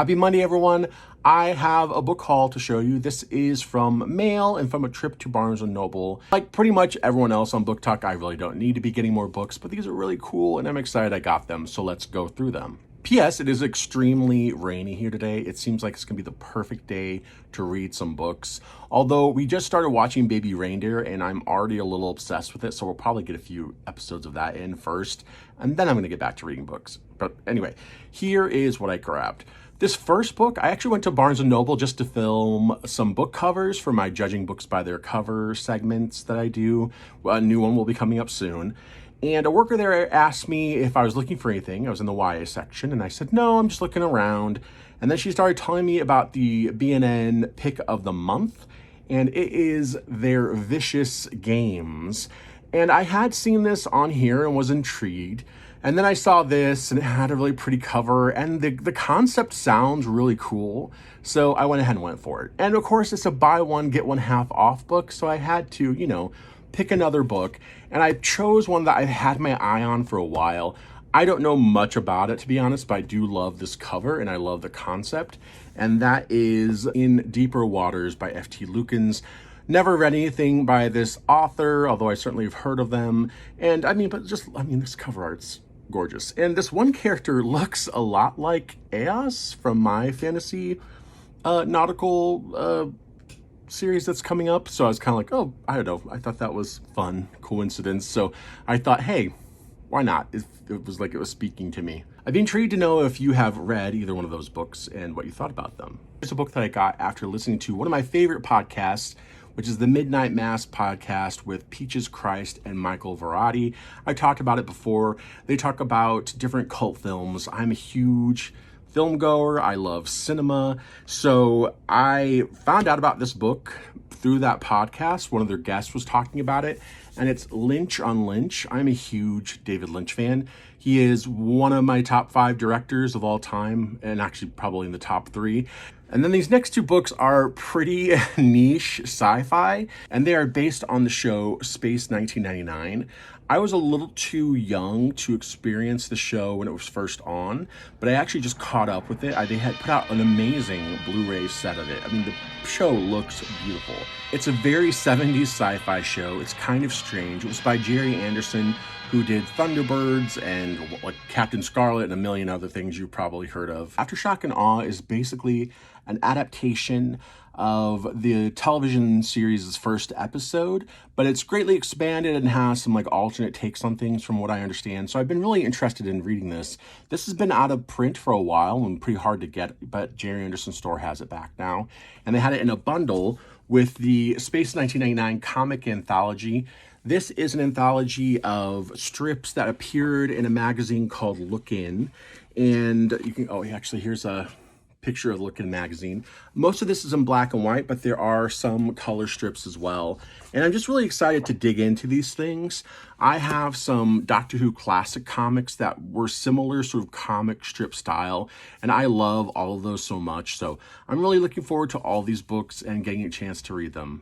Happy Monday, everyone. I have a book haul to show you. This is from mail and from a trip to Barnes & Noble. Like pretty much everyone else on Book Talk, I really don't need to be getting more books, but these are really cool and I'm excited I got them, so let's go through them. P.S. It is extremely rainy here today. It seems like it's going to be the perfect day to read some books. Although we just started watching Baby Reindeer and I'm already a little obsessed with it, so we'll probably get a few episodes of that in first, and then I'm going to get back to reading books. But anyway, here is what I grabbed. This first book, I actually went to Barnes & Noble just to film some book covers for my Judging Books by Their Cover segments that I do. A new one will be coming up soon. And a worker there asked me if I was looking for anything. I was in the YA section, and I said, no, I'm just looking around. And then she started telling me about the B&N pick of the month, and it is their Vicious Games. And I had seen this on here and was intrigued. And then I saw this and it had a really pretty cover and the concept sounds really cool. So I went ahead and went for it. And of course it's a buy one, get one half off book. So I had to, pick another book. And I chose one that I've had my eye on for a while. I don't know much about it, to be honest, but I do love this cover and I love the concept. And that is In Deeper Waters by F.T. Lukens. Never read anything by this author, although I certainly have heard of them. And this cover art's gorgeous. And this one character looks a lot like Eos from my fantasy nautical series that's coming up. So I was kind of like, oh, I don't know. I thought that was fun coincidence. So I thought, hey, why not? It was like it was speaking to me. I'd be intrigued to know if you have read either one of those books and what you thought about them. Here's a book that I got after listening to one of my favorite podcasts, which is the Midnight Mass podcast with Peaches Christ and Michael Verratti. I talked about it before. They talk about different cult films. I'm a huge film goer. I love cinema. So I found out about this book through that podcast. One of their guests was talking about it, and it's Lynch on Lynch. I'm a huge David Lynch fan. He is one of my top 5 directors of all time, and actually probably in the top 3. And then these next 2 books are pretty niche sci-fi, and they are based on the show Space 1999. I was a little too young to experience the show when it was first on, but I actually just caught up with it. They had put out an amazing Blu-ray set of it. I mean, the show looks beautiful. It's a very 70s sci-fi show. It's kind of strange. It was by Jerry Anderson, who did Thunderbirds and like Captain Scarlet and a million other things you've probably heard of. Aftershock and Awe is basically an adaptation of the television series' first episode, but it's greatly expanded and has some like alternate takes on things from what I understand. So I've been really interested in reading this. This has been out of print for a while and pretty hard to get, but Jerry Anderson store has it back now. And they had it in a bundle with the Space 1999 comic anthology. This is an anthology of strips that appeared in a magazine called Look In. And you can, here's a picture of Look In magazine. Most of this is in black and white, but there are some color strips as well. And I'm just really excited to dig into these things. I have some Doctor Who classic comics that were similar sort of comic strip style, and I love all of those so much. So I'm really looking forward to all these books and getting a chance to read them.